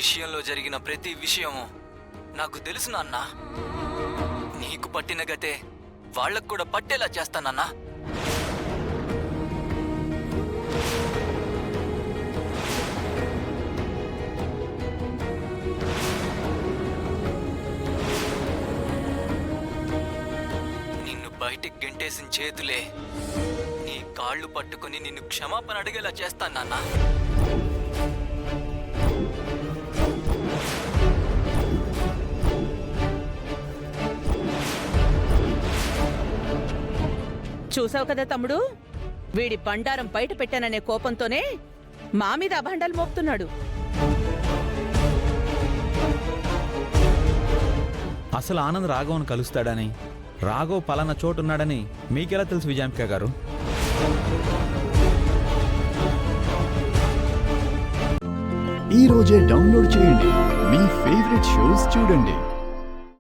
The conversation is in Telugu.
విషయంలో జరిగిన ప్రతి విషయము నాకు తెలుసు నాన్న. నీకు పట్టిన గతే వాళ్ళకు కూడా పట్టేలా చేస్తానన్నా. నిన్ను బయటికి గెంటేసిన చేతులే నీ కాళ్ళు పట్టుకుని నిన్ను క్షమాపణ అడిగేలా చేస్తాను నాన్న. చూసావు కదా తమ్ముడు, వీడి బండారం బయట పెట్టాననే కోపంతోనే మా మీద అభండాలు మోపుతున్నాడు. అసలు ఆనంద్ రాఘవను కలుస్తాడని, రాఘవ్ పలానా చోటున్నాడని మీకెలా తెలుసు విజయాంబిక గారు? ఈ రోజే డౌన్లోడ్ చేయండి, మీ ఫేవరెట్ షోస్ చూడండి.